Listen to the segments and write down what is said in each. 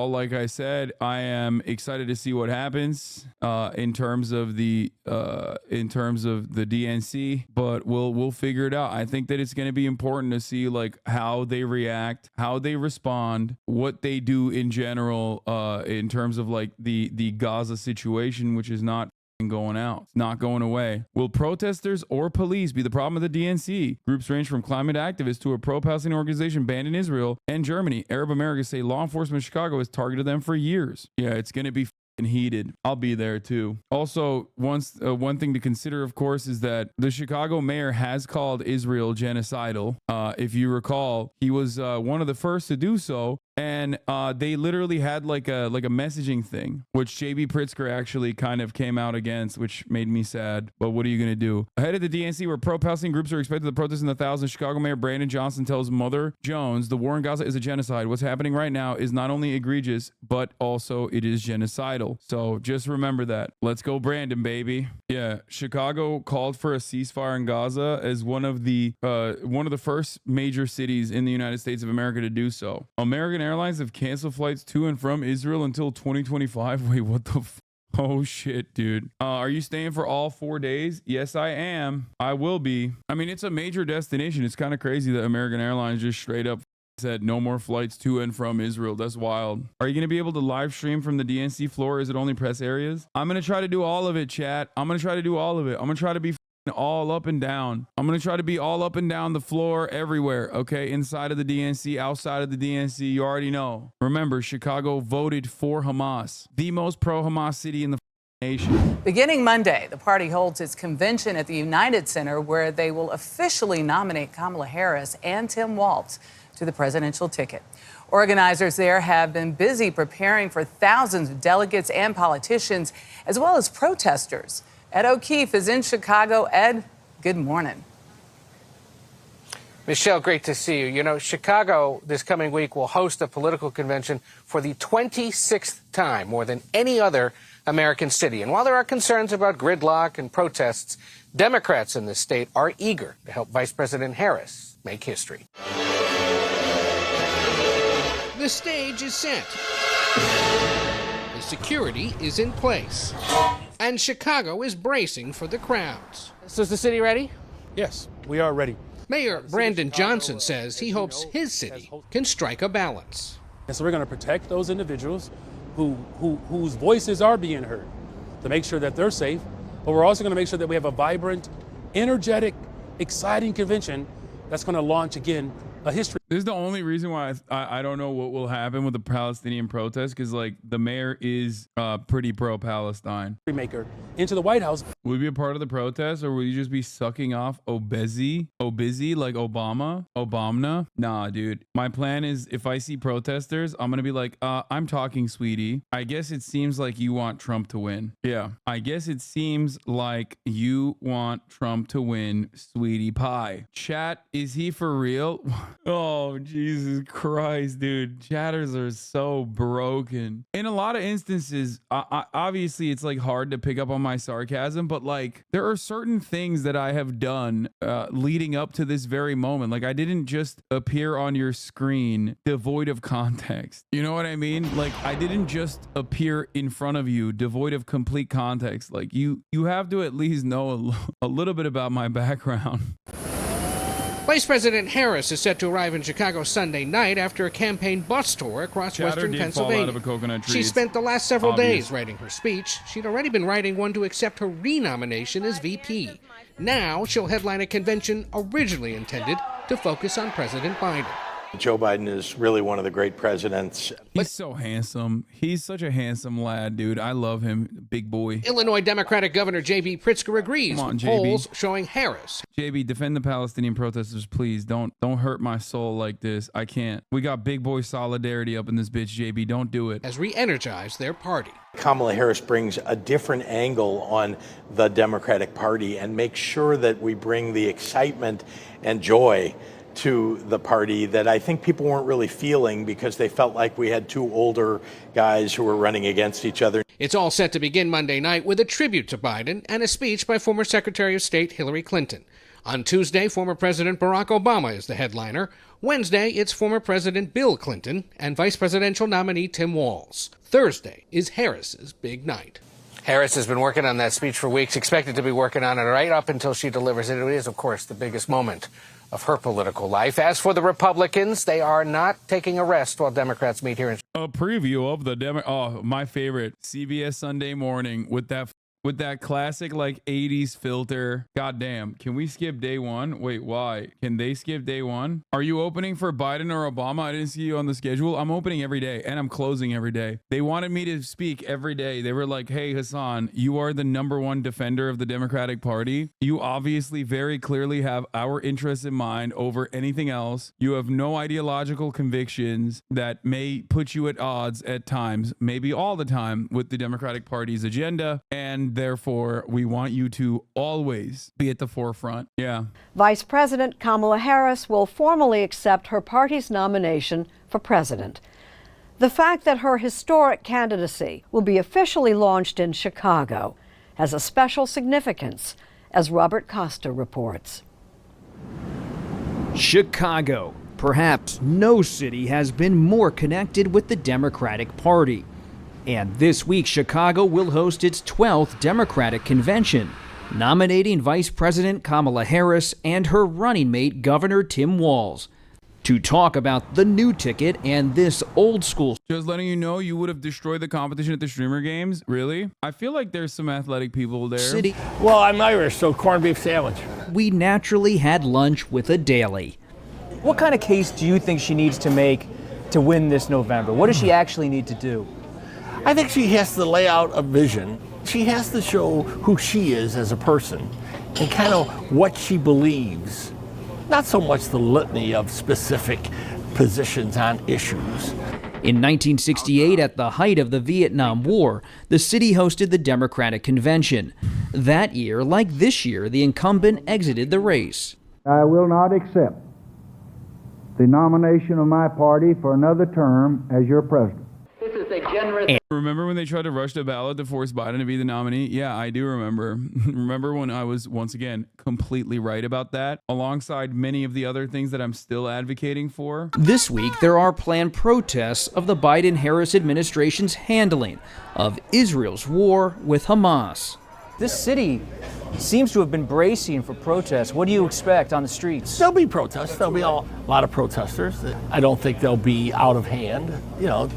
overall, like I said, I am excited to see what happens in terms of the DNC, but we'll figure it out. I think that it's going to be important to see like how they react, how they respond, what they do in general in terms of like the Gaza situation, which is not going out. It's not going away. Will protesters or police be the problem of the DNC? Groups range from climate activists to a pro-Palestinian organization banned in Israel and Germany. Arab Americans say law enforcement in Chicago has targeted them for years. Yeah, it's going to be heated. I'll be there too. Also, one thing to consider, of course, is that the Chicago mayor has called Israel genocidal. If you recall, he was one of the first to do so. And they literally had like a messaging thing, which JB Pritzker actually kind of came out against, which made me sad. But what are you going to do? Ahead of the DNC, where pro-Palestinian groups are expected to protest in the thousands, Chicago Mayor Brandon Johnson tells Mother Jones the war in Gaza is a genocide. What's happening right now is not only egregious, but also it is genocidal. So just remember that. Let's go, Brandon, baby. Yeah, Chicago called for a ceasefire in Gaza as one of the first major cities in the United States of America to do so. American Airlines have canceled flights to and from Israel until 2025. Wait, what the oh shit, dude. Are you staying for all 4 days? Yes, I am. I will be. I mean, it's a major destination. It's kind of crazy that American Airlines just straight up said no more flights to and from Israel. That's wild. Are you going to be able to live stream from the DNC floor? Is it only press areas? I'm going to try to do all of it, chat. I'm going to try to do all of it. I'm going to try to be all up and down. I'm going to try to be all up and down the floor everywhere, okay? Inside of the DNC, outside of the DNC, you already know. Remember, Chicago voted for Hamas, the most pro-Hamas city in the nation. Beginning Monday, the party holds its convention at the United Center where they will officially nominate Kamala Harris and Tim Walz to the presidential ticket. Organizers there have been busy preparing for thousands of delegates and politicians, as well as protesters. Ed O'Keefe is in Chicago. Ed, good morning. Michelle, great to see you. You know, Chicago this coming week will host a political convention for the 26th time, more than any other American city. And while there are concerns about gridlock and protests, Democrats in this state are eager to help Vice President Harris make history. The stage is set. The security is in place. And Chicago is bracing for the crowds. So is the city ready? Yes, we are ready. Mayor Brandon Johnson says he hopes his city can strike a balance. And so we're going to protect those individuals whose voices are being heard to make sure that they're safe. But we're also going to make sure that we have a vibrant, energetic, exciting convention that's going to launch again a history. This is the only reason why I don't know what will happen with the Palestinian protest, because like the mayor is pretty pro-Palestine. Maker into the White House. Will you be a part of the protest, or will you just be sucking off Obezi like Obama? Nah, dude. My plan is if I see protesters, I'm gonna be like, I'm talking, sweetie. I guess it seems like you want Trump to win. Yeah, I guess it seems like you want Trump to win, sweetie pie. Chat, is he for real? Oh, Jesus Christ, dude. Chatters are so broken. In a lot of instances, obviously it's like hard to pick up on my sarcasm, but like there are certain things that I have done leading up to this very moment. Like I didn't just appear on your screen devoid of context. You know what I mean? Like I didn't just appear in front of you devoid of complete context. Like you have to at least know a little bit about my background. Vice President Harris is set to arrive in Chicago Sunday night after a campaign bus tour across western Pennsylvania. She spent the last several days writing her speech. She'd already been writing one to accept her renomination as VP. Now she'll headline a convention originally intended to focus on President Biden. Joe Biden is really one of the great presidents. He's so handsome. He's such a handsome lad, dude. I love him. Big boy. Illinois Democratic Governor JB Pritzker agrees with polls showing Harris. JB, defend the Palestinian protesters, please. Don't hurt my soul like this. I can't. We got big boy solidarity up in this bitch, JB. Don't do it. Has re-energized their party. Kamala Harris brings a different angle on the Democratic Party and makes sure that we bring the excitement and joy to the party that I think people weren't really feeling because they felt like we had two older guys who were running against each other. It's all set to begin Monday night with a tribute to Biden and a speech by former Secretary of State Hillary Clinton. On Tuesday, former President Barack Obama is the headliner. Wednesday, it's former President Bill Clinton and vice presidential nominee Tim Walz. Thursday is Harris's big night. Harris has been working on that speech for weeks, expected to be working on it right up until she delivers it. It is, of course, the biggest moment of her political life. As for the Republicans, they are not taking a rest while Democrats meet here in a preview of the my favorite CBS Sunday Morning with that classic like 80s filter. Goddamn, can we skip day one? Wait, why? Can they skip day one? Are you opening for Biden or Obama? I didn't see you on the schedule. I'm opening every day and I'm closing every day. They wanted me to speak every day. They were like, hey, Hasan, you are the #1 defender of the Democratic Party. You obviously very clearly have our interests in mind over anything else. You have no ideological convictions that may put you at odds at times, maybe all the time, with the Democratic Party's agenda. And therefore, we want you to always be at the forefront. Yeah. Vice President Kamala Harris will formally accept her party's nomination for president. The fact that her historic candidacy will be officially launched in Chicago has a special significance, as Robert Costa reports. Chicago. Perhaps no city has been more connected with the Democratic Party. And this week, Chicago will host its 12th Democratic Convention, nominating Vice President Kamala Harris and her running mate, Governor Tim Walz. To talk about the new ticket and this old school. Just letting you know, you would have destroyed the competition at the Streamer Games. Really? I feel like there's some athletic people there. City. Well, I'm Irish, so corned beef sandwich. We naturally had lunch with a daily. What kind of case do you think she needs to make to win this November? What does she actually need to do? I think she has to lay out a vision. She has to show who she is as a person and kind of what she believes. Not so much the litany of specific positions on issues. In 1968, at the height of the Vietnam War, the city hosted the Democratic Convention. That year, like this year, the incumbent exited the race. I will not accept the nomination of my party for another term as your president. Remember when they tried to rush the ballot to force Biden to be the nominee? Yeah, I do remember. Remember when I was, once again, completely right about that, alongside many of the other things that I'm still advocating for? This week, there are planned protests of the Biden-Harris administration's handling of Israel's war with Hamas. This city seems to have been bracing for protests. What do you expect on the streets? There'll be protests. There'll be a lot of protesters. I don't think they'll be out of hand. You know,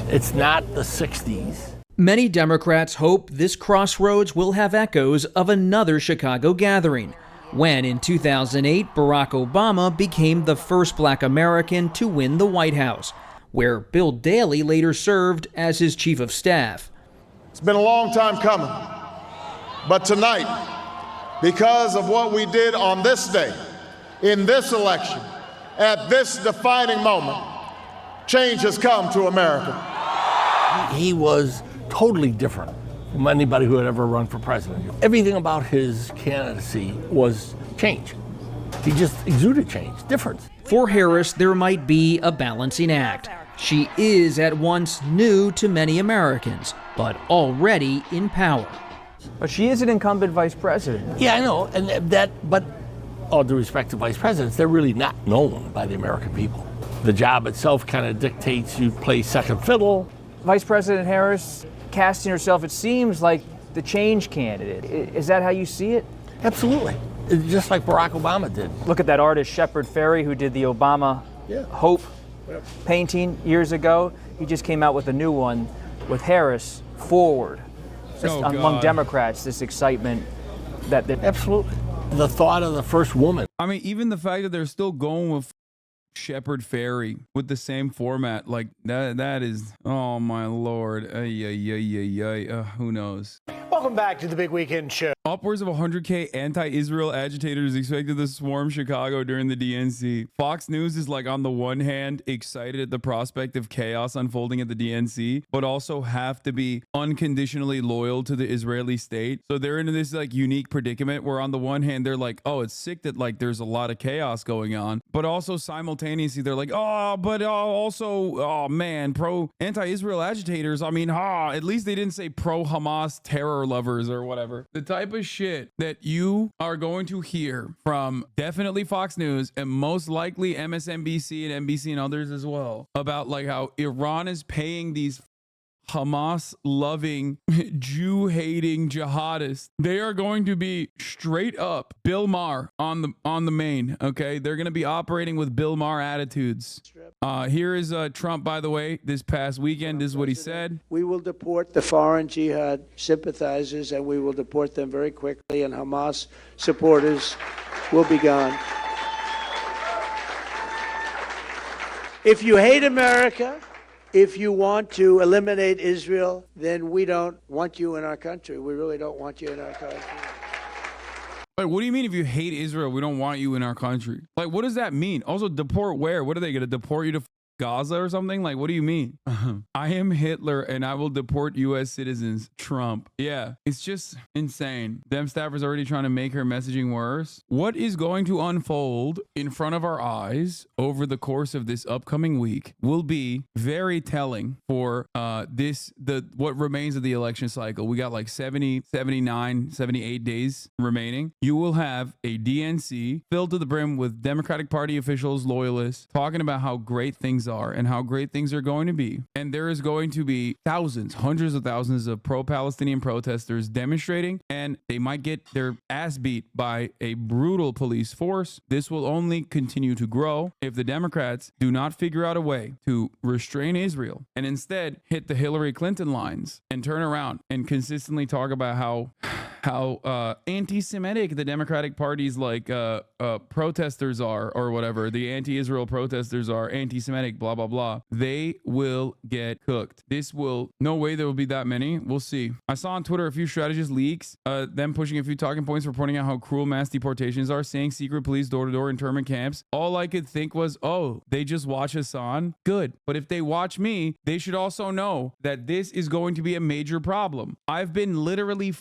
it's not the 60s. Many Democrats hope this crossroads will have echoes of another Chicago gathering, when in 2008, Barack Obama became the first Black American to win the White House, where Bill Daley later served as his chief of staff. It's been a long time coming, but tonight, because of what we did on this day, in this election, at this defining moment, change has come to America. He was totally different from anybody who had ever run for president. Everything about his candidacy was change. He just exuded change, difference. For Harris, there might be a balancing act. She is at once new to many Americans, but already in power. But she is an incumbent vice president. Yeah, I know, but all due respect to vice presidents, they're really not known by the American people. The job itself kind of dictates you play second fiddle. Vice President Harris casting herself, it seems like the change candidate. Is that how you see it? Absolutely. It's just like Barack Obama did. Look at that artist, Shepard Fairey, who did the Obama Hope painting years ago. He just came out with a new one with Harris, Forward. Among Democrats, this excitement that absolutely. The thought of the first woman. I mean, even the fact that they're still going with Shepard Fairey with the same format, like that is, oh my lord, who knows. Welcome back to the Big Weekend Show. Upwards of 100K anti-Israel agitators expected to swarm Chicago during the DNC. Fox News is like, on the one hand, excited at the prospect of chaos unfolding at the DNC, but also have to be unconditionally loyal to the Israeli state. So they're in this like unique predicament where on the one hand, they're like, oh, it's sick that like there's a lot of chaos going on, but also simultaneously they're like, oh, but also, oh man, anti-Israel agitators. I mean, at least they didn't say pro-Hamas terror lovers or whatever. The type of shit that you are going to hear from definitely Fox News and most likely MSNBC and NBC and others as well about like how Iran is paying these Hamas-loving, Jew-hating jihadists. They are going to be straight up Bill Maher on the main. Okay, they're going to be operating with Bill Maher attitudes. Here is Trump, by the way, this past weekend. This is what he said. We will deport the foreign jihad sympathizers, and we will deport them very quickly, and Hamas supporters will be gone. If you hate America, if you want to eliminate Israel, then we don't want you in our country. We really don't want you in our country. Like, what do you mean if you hate Israel, we don't want you in our country? Like, what does that mean? Also, deport where? What are they going to deport you to Gaza or something? Like, what do you mean? I am Hitler and I will deport U.S. citizens. Trump. Yeah, it's just insane. Dem staffers already trying to make her messaging worse. What is going to unfold in front of our eyes over the course of this upcoming week will be very telling for what remains of the election cycle. We got like 70, 79, 78 days remaining. You will have a DNC filled to the brim with Democratic Party officials, loyalists, talking about how great things are and how great things are going to be. And there is going to be thousands, hundreds of thousands of pro-Palestinian protesters demonstrating, and they might get their ass beat by a brutal police force. This will only continue to grow if the Democrats do not figure out a way to restrain Israel and instead hit the Hillary Clinton lines and turn around and consistently talk about how anti-Semitic the Democratic Party's like protesters are, or whatever, the anti-Israel protesters are, anti-Semitic, blah blah blah. They will get cooked. No way there will be that many. We'll see. I saw on Twitter a few strategist leaks, them pushing a few talking points for pointing out how cruel mass deportations are, saying secret police door-to-door internment camps. All I could think was, oh, they just watch Hasan? Good. But if they watch me, they should also know that this is going to be a major problem. I've been literally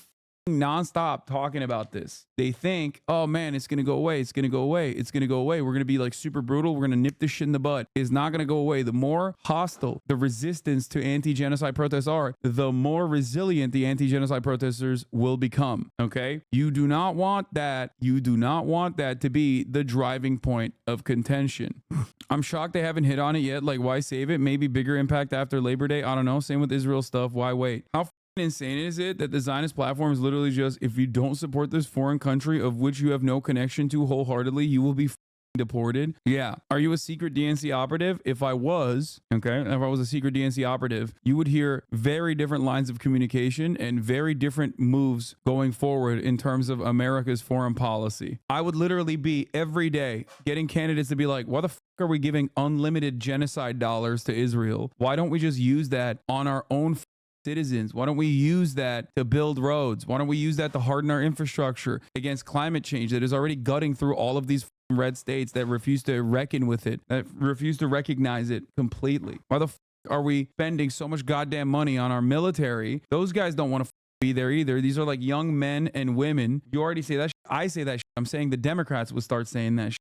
nonstop talking about this. They think, oh man, it's gonna go away, it's gonna go away, it's gonna go away, we're gonna be like super brutal, we're gonna nip this shit in the bud. It's not gonna go away. The more hostile the resistance to anti-genocide protests are, the more resilient the anti-genocide protesters will become. Okay, you do not want that. You do not want that to be the driving point of contention. I'm shocked they haven't hit on it yet. Like, why save it? Maybe bigger impact after Labor Day. I don't know. Same with Israel stuff. Why wait? How insane is it that the Zionist platform is literally just, if you don't support this foreign country of which you have no connection to wholeheartedly, you will be deported? Yeah. Are you a secret DNC operative? If I was a secret DNC operative, you would hear very different lines of communication and very different moves going forward in terms of America's foreign policy. I would literally be every day getting candidates to be like, why the fuck are we giving unlimited genocide dollars to Israel? Why don't we just use that on our own citizens? Why don't we use that to build roads? Why don't we use that to harden our infrastructure against climate change that is already gutting through all of these red states that refuse to reckon with it, that refuse to recognize it completely? Why the are we spending so much goddamn money on our military? Those guys don't want to be there either. These are like young men and women. You already say that shit. I say that shit. I'm saying the Democrats would start saying that shit.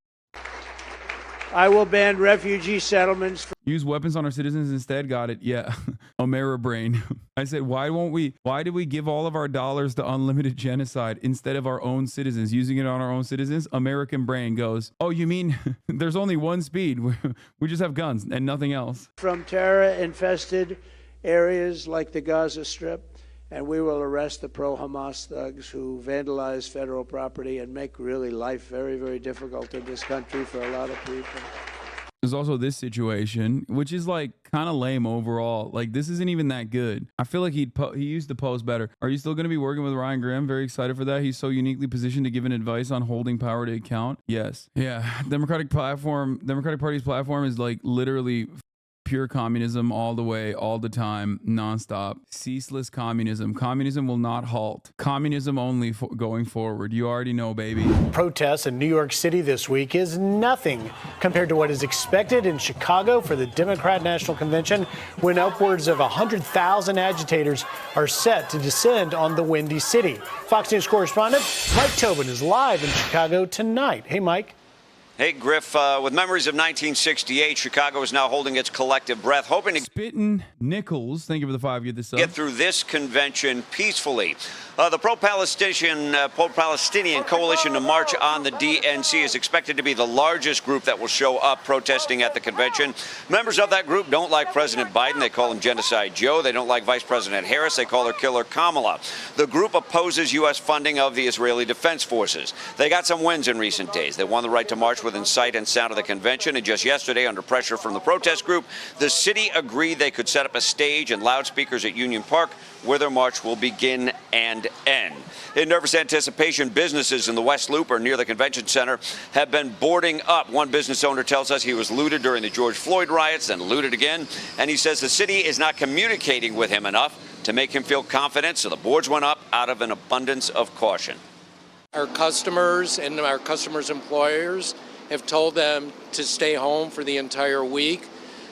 I will ban refugee settlements. Use weapons on our citizens instead. Got it. Yeah. Omera brain. I said, why do we give all of our dollars to unlimited genocide instead of our own citizens, using it on our own citizens? American brain goes, oh, you mean there's only one speed. We just have guns and nothing else. From terror-infested areas like the Gaza Strip, and we will arrest the pro-Hamas thugs who vandalize federal property and make really life very, very difficult in this country for a lot of people. There's also this situation, which is like kind of lame overall. Like, this isn't even that good. I feel like he used to post better. Are you still going to be working with Ryan Graham? Very excited for that. He's so uniquely positioned to give an advice on holding power to account. Yes. Yeah. Democratic Party's platform is like literally pure communism all the way, all the time, nonstop, ceaseless communism. Communism will not halt. Communism only going forward. You already know, baby. Protests in New York City this week is nothing compared to what is expected in Chicago for the Democrat National Convention, when upwards of 100,000 agitators are set to descend on the Windy City. Fox News correspondent Mike Tobin is live in Chicago tonight. Hey, Mike. Hey, Griff, with memories of 1968, Chicago is now holding its collective breath, hoping to Spittin' Nichols, thank you for the 5. get through this convention peacefully. The pro-Palestinian coalition to march on the DNC is expected to be the largest group that will show up protesting at the convention. Members of that group don't like President Biden. They call him Genocide Joe. They don't like Vice President Harris. They call her Killer Kamala. The group opposes U.S. funding of the Israeli Defense Forces. They got some wins in recent days. They won the right to march within sight and sound of the convention. And just yesterday, under pressure from the protest group, the city agreed they could set up a stage and loudspeakers at Union Park where their march will begin and end. In nervous anticipation, businesses in the West Loop or near the convention center have been boarding up. One business owner tells us he was looted during the George Floyd riots, then looted again. And he says the city is not communicating with him enough to make him feel confident. So the boards went up out of an abundance of caution. Our customers and our customers' employers have told them to stay home for the entire week.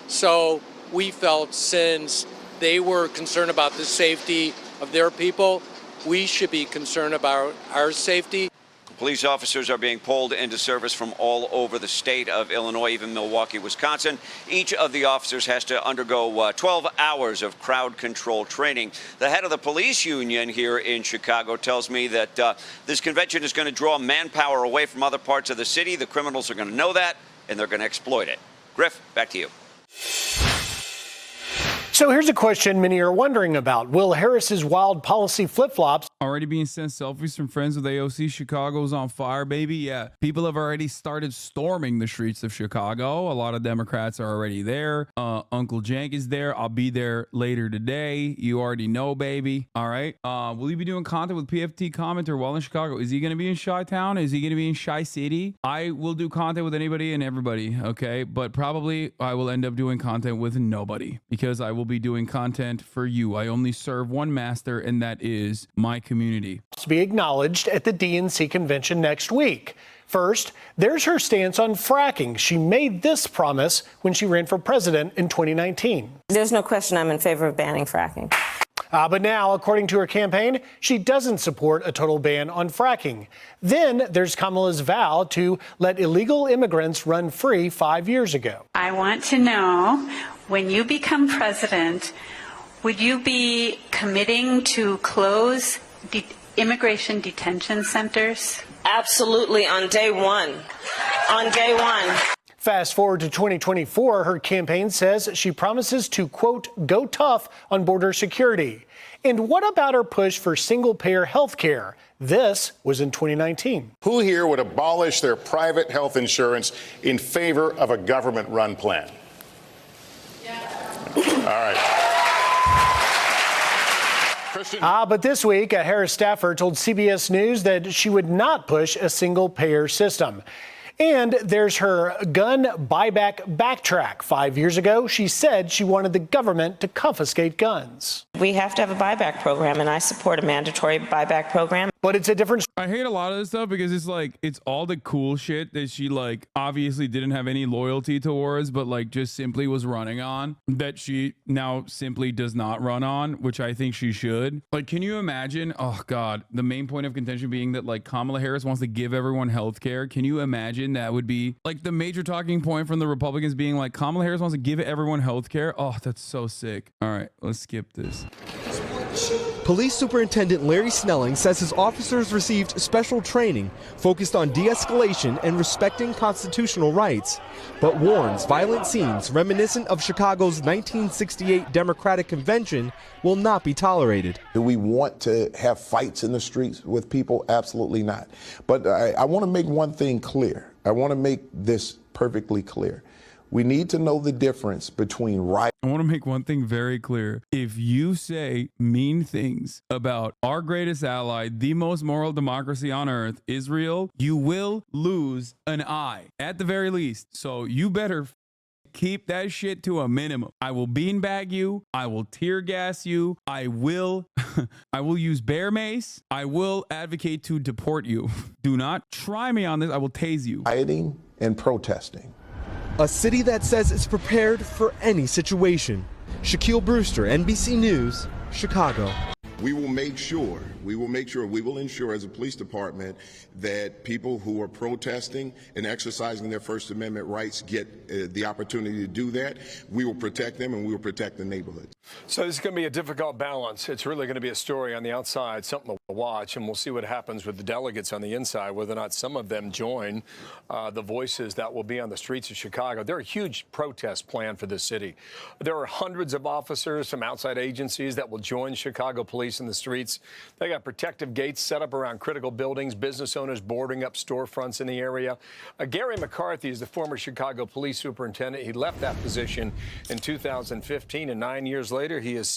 So we felt since they were concerned about the safety of their people, we should be concerned about our safety. Police officers are being pulled into service from all over the state of Illinois, even Milwaukee, Wisconsin. Each of the officers has to undergo 12 hours of crowd control training. The head of the police union here in Chicago tells me that this convention is going to draw manpower away from other parts of the city. The criminals are going to know that, and they're going to exploit it. Griff, back to you. So here's a question many are wondering about. Will Harris's wild policy flip-flops already being sent selfies from friends with AOC? Chicago's on fire, baby. Yeah, people have already started storming the streets of Chicago. A lot of Democrats are already there. Uncle Jank is there. I'll be there later today. You already know, baby. All right. Will you be doing content with PFT Commenter while in Chicago? Is he going to be in Chi-Town? Is he going to be in Chi-City? I will do content with anybody and everybody, okay? But probably I will end up doing content with nobody because I will be doing content for you. I only serve one master, and that is my community. To be acknowledged at the DNC convention next week. First, there's her stance on fracking. She made this promise when she ran for president in 2019. There's no question I'm in favor of banning fracking. But now, according to her campaign, she doesn't support a total ban on fracking. Then there's Kamala's vow to let illegal immigrants run free 5 years ago. I want to know, when you become president, would you be committing to close immigration detention centers? Absolutely, on day one. On day one. Fast forward to 2024, her campaign says she promises to, quote, go tough on border security. And what about her push for single-payer health care? This was in 2019. Who here would abolish their private health insurance in favor of a government-run plan? Yeah. All right. But this week, a Harris staffer told CBS News that she would not push a single-payer system. And there's her gun buyback backtrack. 5 years ago, she said she wanted the government to confiscate guns. We have to have a buyback program, and I support a mandatory buyback program. But it's a different... I hate a lot of this stuff because it's like, it's all the cool shit that she like obviously didn't have any loyalty towards, but like just simply was running on, that she now simply does not run on, which I think she should. Like, can you imagine? Oh God, the main point of contention being that like Kamala Harris wants to give everyone health care. Can you imagine that would be like the major talking point from the Republicans being like Kamala Harris wants to give everyone health care? Oh, that's so sick. All right, let's skip this. Police Superintendent Larry Snelling says his officers received special training focused on de-escalation and respecting constitutional rights, but warns violent scenes reminiscent of Chicago's 1968 Democratic Convention will not be tolerated. Do we want to have fights in the streets with people? Absolutely not. But I want to make one thing clear. I want to make this perfectly clear. We need to know the difference between right. I want to make one thing very clear. If you say mean things about our greatest ally, the most moral democracy on earth, Israel, you will lose an eye at the very least. So you better keep that shit to a minimum. I will beanbag you. I will tear gas you. I will use bear mace. I will advocate to deport you. Do not try me on this. I will tase you. Rioting and protesting. A city that says it's prepared for any situation. Shaquille Brewster, NBC News, Chicago. we will ensure as a police department that people who are protesting and exercising their First Amendment rights get the opportunity to do that. We will protect them, and we will protect the neighborhoods. So this is going to be a difficult balance. It's really going to be a story on the outside, something to watch, and we'll see what happens with the delegates on the inside, whether or not some of them join the voices that will be on the streets of Chicago. There are huge protests planned for this city. There are hundreds of officers from outside agencies that will join Chicago police in the streets. They got protective gates set up around critical buildings, business owners boarding up storefronts in the area. Gary McCarthy is the former Chicago police superintendent. He left that position in 2015, and 9 years later, he is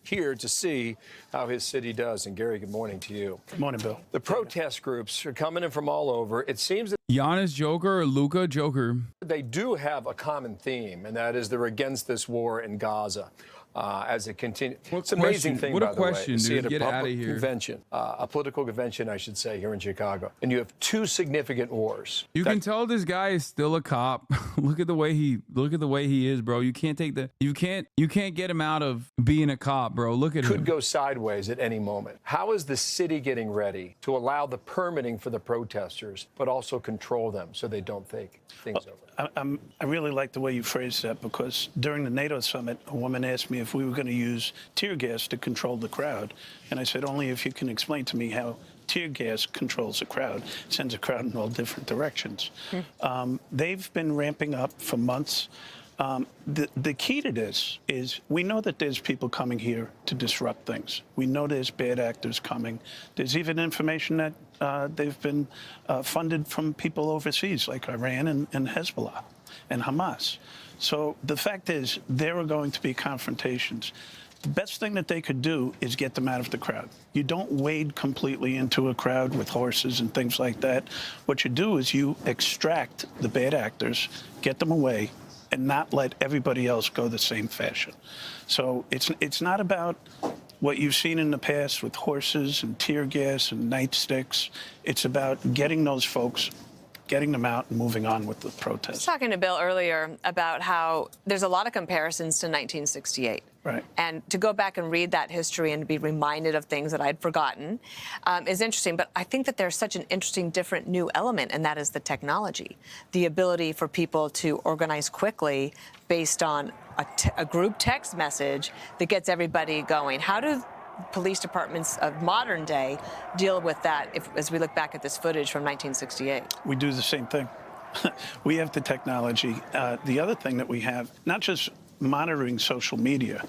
here to see how his city does. And Gary, good morning to you. Good morning, Bill. The protest groups are coming in from all over. It seems that Giannis Joker or Luka Joker. they do have a common theme, and that is they're against this war in Gaza. As it continues. It's an amazing thing, by the way, to see at a public convention, a political convention, I should say, here in Chicago. And you have two significant wars. You can tell this guy is still a cop. Look at the way he is, bro. You can't get him out of being a cop, bro. Look at him. Could go sideways at any moment. How is the city getting ready to allow the permitting for the protesters, but also control them so they don't take things over? I really like the way you phrased that, because during the NATO summit, a woman asked me if we were going to use tear gas to control the crowd. And I said, only if you can explain to me how tear gas controls a crowd, sends a crowd in all different directions. They've been ramping up for months. The key to this is we know that there's people coming here to disrupt things. We know there's bad actors coming. There's even information that they've been funded from people overseas, like Iran and Hezbollah and Hamas. So the fact is, there are going to be confrontations. The best thing that they could do is get them out of the crowd. You don't wade completely into a crowd with horses and things like that. What you do is you extract the bad actors, get them away, and not let everybody else go the same fashion. So it's not about what you've seen in the past with horses and tear gas and nightsticks. It's about getting those folks, getting them out and moving on with the protest. I was talking to Bill earlier about how there's a lot of comparisons to 1968. Right. And to go back and read that history and to be reminded of things that I'd forgotten is interesting. But I think that there's such an interesting, different new element, and that is the technology, the ability for people to organize quickly based on a group text message that gets everybody going. How do police departments of modern day deal with that as we look back at this footage from 1968? We do the same thing. We have the technology. The other thing that we have, not just monitoring social media,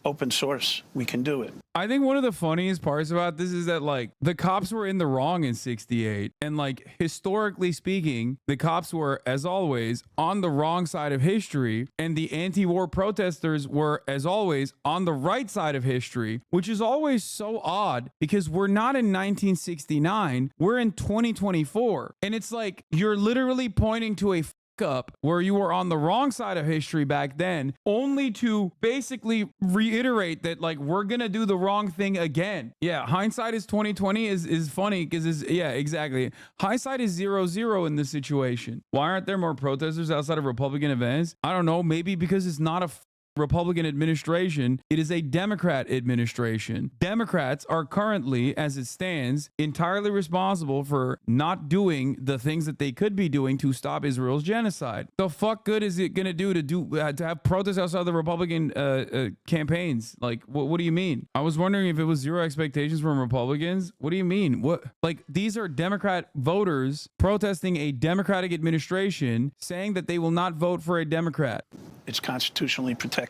open source, we can do it. I think one of the funniest parts about this is that, like, the cops were in the wrong in 68. And, like, historically speaking, the cops were, as always, on the wrong side of history. And the anti-war protesters were, as always, on the right side of history, which is always so odd because we're not in 1969. We're in 2024. And it's like you're literally pointing to a up where you were on the wrong side of history back then, only to basically reiterate that, like, we're gonna do the wrong thing again. Yeah, hindsight is 2020 is funny because yeah, exactly. Hindsight is 0-0 in this situation. Why aren't there more protesters outside of Republican events? I don't know, maybe because it's not a Republican administration, it is a Democrat administration. Democrats are currently, as it stands, entirely responsible for not doing the things that they could be doing to stop Israel's genocide. The fuck good is it gonna do to have protests outside the Republican campaigns? Like, what do you mean? I was wondering if it was zero expectations from Republicans. What do you mean? What, like, these are Democrat voters protesting a Democratic administration, saying that they will not vote for a Democrat. It's constitutionally protected.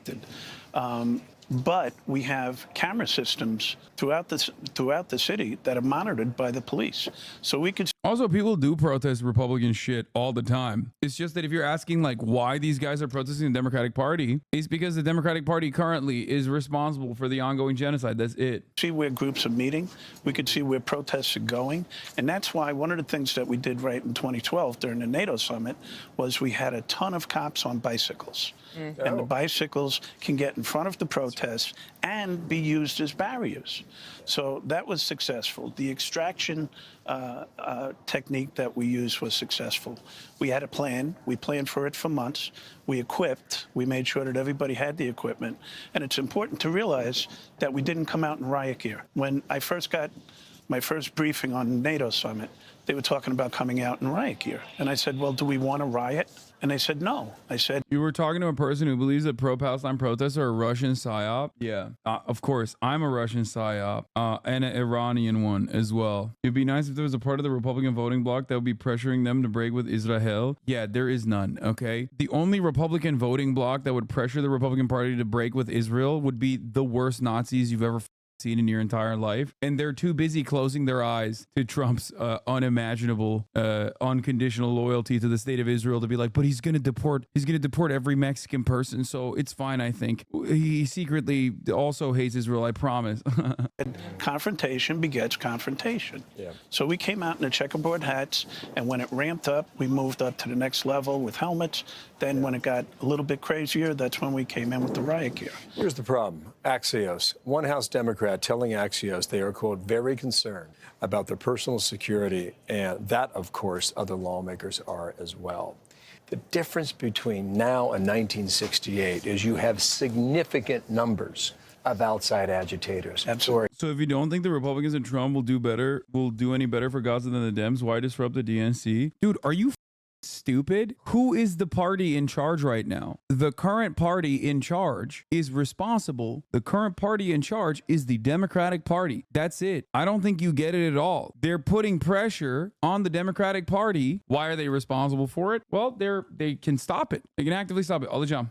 But we have camera systems throughout the city that are monitored by the police. So we could... Also, people do protest Republican shit all the time. It's just that if you're asking, like, why these guys are protesting the Democratic Party, it's because the Democratic Party currently is responsible for the ongoing genocide. That's it. See where groups are meeting. We could see where protests are going. And that's why one of the things that we did right in 2012 during the NATO summit was we had a ton of cops on bicycles. And the bicycles can get in front of the protests and be used as barriers. So that was successful. The extraction technique that we used was successful. We had a plan. We planned for it for months. We equipped. We made sure that everybody had the equipment. And it's important to realize that we didn't come out in riot gear. When I first got my first briefing on the NATO summit, they were talking about coming out in riot gear. And I said, well, do we want to riot? And they said, no. I said, you were talking to a person who believes that pro-Palestine protests are a Russian psyop? Yeah, of course. I'm a Russian psyop and an Iranian one as well. It'd be nice if there was a part of the Republican voting bloc that would be pressuring them to break with Israel. Yeah, there is none, okay? The only Republican voting bloc that would pressure the Republican Party to break with Israel would be the worst Nazis you've ever seen in your entire life, and they're too busy closing their eyes to Trump's unimaginable unconditional loyalty to the state of Israel to be like, but he's gonna deport every Mexican person, so it's fine. I think he secretly also hates Israel, I promise. confrontation begets confrontation. So we came out in the checkerboard hats, and when it ramped up, we moved up to the next level with helmets. Then when it got a little bit crazier, that's when we came in with the riot gear. Here's the problem. Axios, one House Democrat telling Axios they are, quote, very concerned about their personal security, and that, of course, other lawmakers are as well. The difference between now and 1968 is you have significant numbers of outside agitators. Absolutely. So if you don't think the Republicans and Trump will do any better for Gaza than the Dems, why disrupt the DNC? Dude, are you stupid? Who is the party in charge right now? The current party in charge is responsible. The current party in charge is the Democratic Party. That's it. I don't think you get it at all. They're putting pressure on the Democratic Party. Why are they responsible for it? Well, they can stop it. They can actively stop it. All the jump.